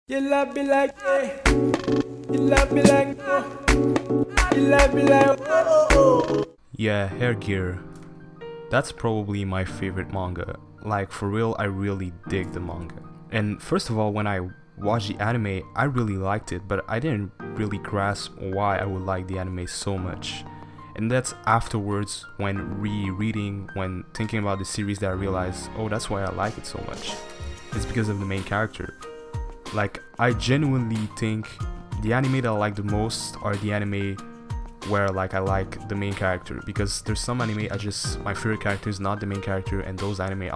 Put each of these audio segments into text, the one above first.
You love me like yeah. You love me like You love me like Yeah, Hair Gear. That's probably my favorite manga. Like, for real, I really dig the manga. And first of all, when I watched the anime, I really liked it, but I didn't really grasp why I would like the anime so much. And that's afterwards, when rereading, when thinking about the series, that I realized, oh, that's why I like it so much. It's because of the main character. Like, I genuinely think the anime that I like the most are the anime where like I like the main character, because there's some anime my favorite character is not the main character, and those anime I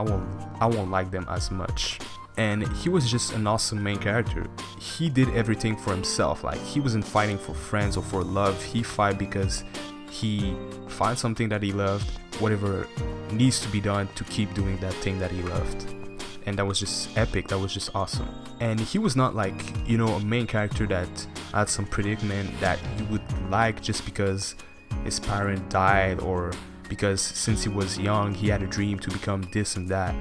won't like them as much. And he was just an awesome main character. He did everything for himself. Like, he wasn't fighting for friends or for love. He fight because he found something that he loved, whatever needs to be done to keep doing that thing that he loved. And that was just epic. That was just awesome. And he was not like, you know, a main character that had some predicament that you would like just because his parent died, or because since he was young he had a dream to become this and that.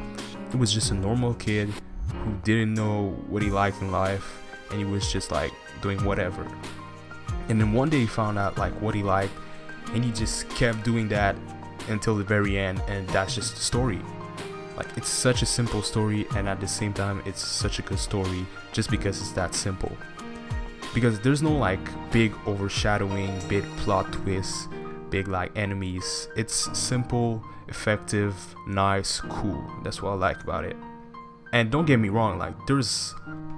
He was just a normal kid who didn't know what he liked in life, and he was just like doing whatever. And then one day he found out like what he liked, and he just kept doing that until the very end. And that's just the story. Like, it's such a simple story, and at the same time it's such a good story just because it's that simple. Because there's no like big overshadowing, big plot twists, big like enemies. It's simple, effective, nice, cool. That's what I like about it. And don't get me wrong, like there's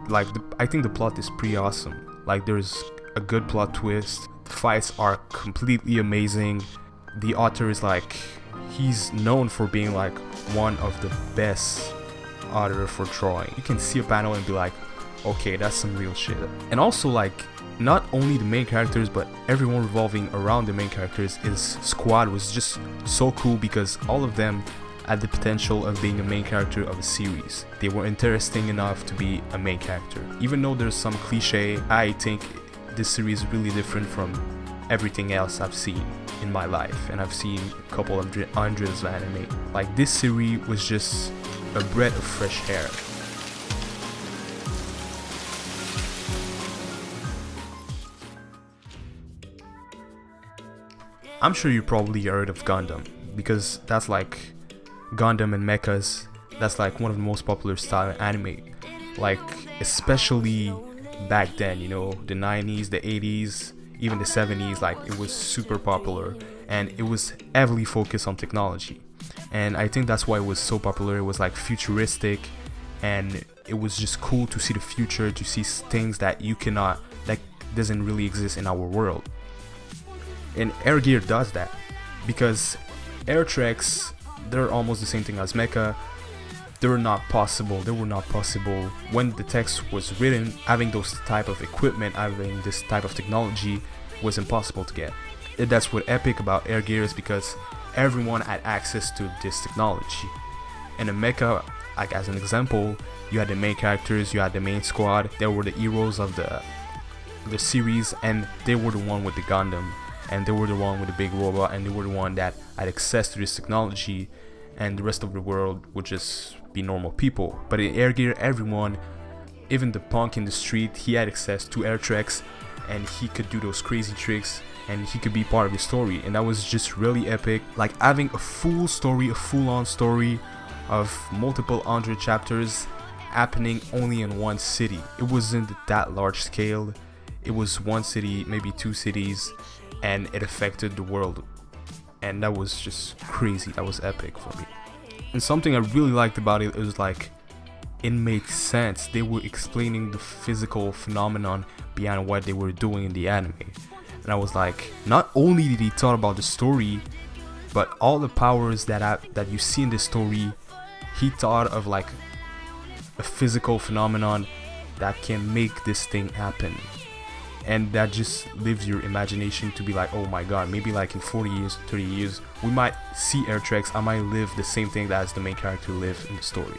like I think the plot is pretty awesome. Like, there's a good plot twist. The fights are completely amazing. The author is like, he's known for being like one of the best author for drawing. You can see a panel and be like, okay, that's some real shit. And also, like, not only the main characters but everyone revolving around the main characters, his squad was just so cool, because all of them had the potential of being a main character of a series. They were interesting enough to be a main character. Even though there's some cliche, I think this series is really different from everything else I've seen in my life, and I've seen a couple of hundreds of anime. Like, this series was just a breath of fresh air. I'm sure you probably heard of Gundam, because that's like Gundam and mechas. That's like one of the most popular style anime. Like, especially back then, you know, the 90s, the 80s, even the 70s, like, it was super popular, and it was heavily focused on technology. And I think that's why it was so popular. It was like futuristic, and it was just cool to see the future, to see things that doesn't really exist in our world. And Air Gear does that, because air treks, they're almost the same thing as mecha. They were not possible when the text was written. Having those type of equipment, having this type of technology was impossible to get. And that's what epic about Air Gear is, because everyone had access to this technology. And in mecha, like as an example, you had the main characters, you had the main squad. They were the heroes of the series, and they were the one with the Gundam, and they were the one with the big robot, and they were the one that had access to this technology, and the rest of the world would just be normal people. But in Air Gear, everyone, even the punk in the street, he had access to air treks, and he could do those crazy tricks, and he could be part of the story. And that was just really epic. Like, having a full story, a full-on story of multiple hundred chapters happening only in one city. It wasn't that large scale. It was one city, maybe two cities, and it affected the world. And that was just crazy. That was epic for me. And something I really liked about it was like, it made sense. They were explaining the physical phenomenon behind what they were doing in the anime. And I was like, not only did he talk about the story, but all the powers that you see in the story, he thought of like a physical phenomenon that can make this thing happen. And that just leaves your imagination to be like, oh my god, maybe like in 40 years, 30 years, we might see air treks. I might live the same thing that as the main character lived in the story.